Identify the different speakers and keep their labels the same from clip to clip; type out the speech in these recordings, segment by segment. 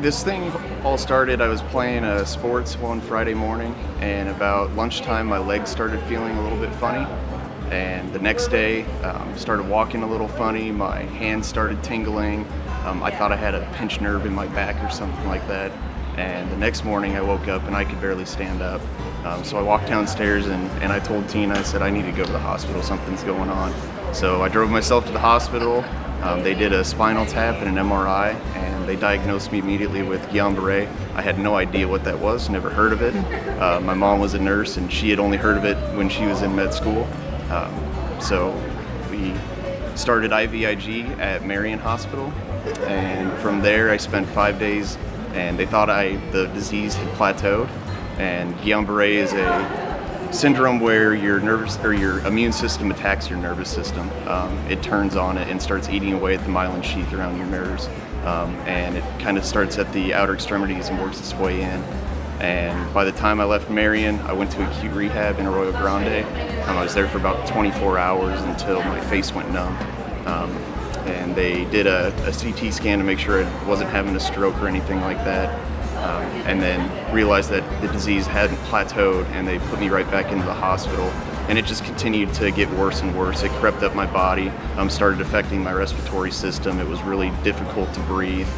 Speaker 1: This thing all started, I was playing sports one Friday morning, and about lunchtime my legs started feeling a little bit funny. And the next day, started walking a little funny, my hands started tingling. I thought I had a pinched nerve in my back or something like that. And the next morning I woke up and I could barely stand up. So I walked downstairs and I told Tina, I said, I need to go to the hospital, something's going on. So I drove myself to the hospital. They did a spinal tap and an MRI, and they diagnosed me immediately with Guillain-Barré. I had no idea what that was, never heard of it. My mom was a nurse and she had only heard of it when she was in med school. So we started IVIG at Marion Hospital, and from there I spent 5 days, and they thought the disease had plateaued. And Guillain-Barré is a syndrome where your immune system attacks your nervous system. It turns on it and starts eating away at the myelin sheath around your nerves, and it kind of starts at the outer extremities and works its way in. And by the time I left Marion, I went to acute rehab in Arroyo Grande. I was there for about 24 hours until my face went numb. And they did a CT scan to make sure I wasn't having a stroke or anything like that. And then realized that the disease hadn't plateaued, and they put me right back into the hospital. And it just continued to get worse and worse. It crept up my body, started affecting my respiratory system. It was really difficult to breathe.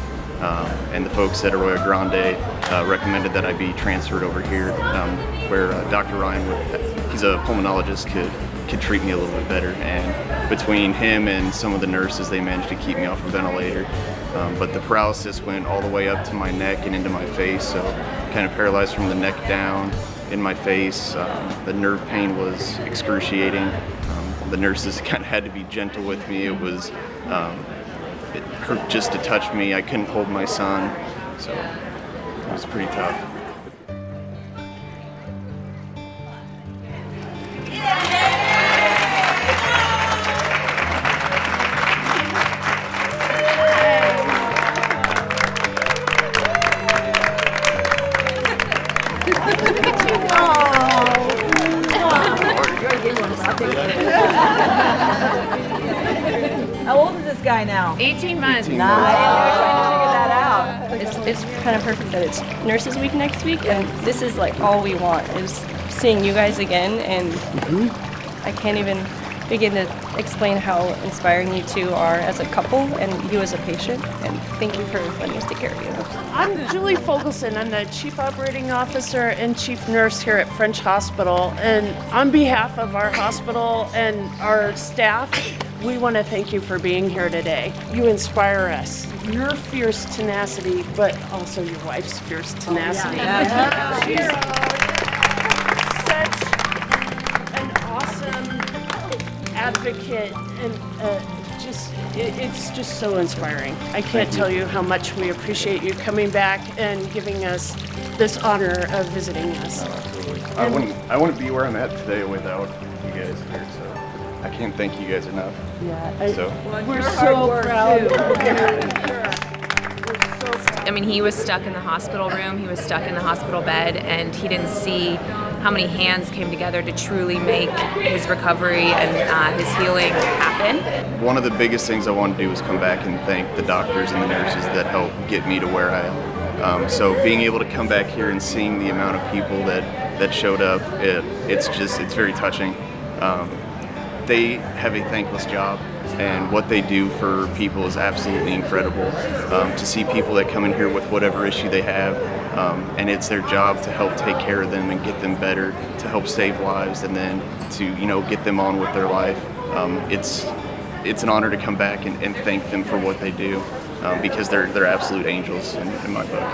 Speaker 1: And the folks at Arroyo Grande recommended that I be transferred over here, where Dr. Ryan, he's a pulmonologist, could treat me a little bit better. And between him and some of the nurses, they managed to keep me off a ventilator. But the paralysis went all the way up to my neck and into my face, so kind of paralyzed from the neck down in my face. The nerve pain was excruciating. The nurses kind of had to be gentle with me. It hurt just to touch me. I couldn't hold my son, so it was pretty tough.
Speaker 2: How old is this guy now?
Speaker 3: 18 months.
Speaker 2: Nice. We're trying to figure that out.
Speaker 4: It's kind of perfect that it's Nurses Week next week, and this is like all we want is seeing you guys again, and I can't even begin to explain how inspiring you two are as a couple and you as a patient, and thank you for letting us take care of you.
Speaker 5: I'm Julie Fogelson. I'm the Chief Operating Officer and Chief Nurse here at French Hospital, and on behalf of our hospital and our staff, we want to thank you for being here today. You inspire us. Your fierce tenacity, but also your wife's fierce tenacity. She's such an awesome advocate, and it's just so inspiring. I can't tell you how much we appreciate you coming back and giving us this honor of visiting us.
Speaker 1: Absolutely. I wouldn't be where I'm at today without you guys here, so I can't thank you guys enough.
Speaker 5: We're so proud.
Speaker 3: I mean, he was stuck in the hospital room, he was stuck in the hospital bed, and he didn't see how many hands came together to truly make his recovery and his healing happen.
Speaker 1: One of the biggest things I want to do is come back and thank the doctors and the nurses that helped get me to where I am. So being able to come back here and seeing the amount of people that showed up, it's very touching. They have a thankless job, and what they do for people is absolutely incredible. To see people that come in here with whatever issue they have, and it's their job to help take care of them and get them better, to help save lives, and then to get them on with their life. It's an honor to come back and thank them for what they do, because they're absolute angels in my book.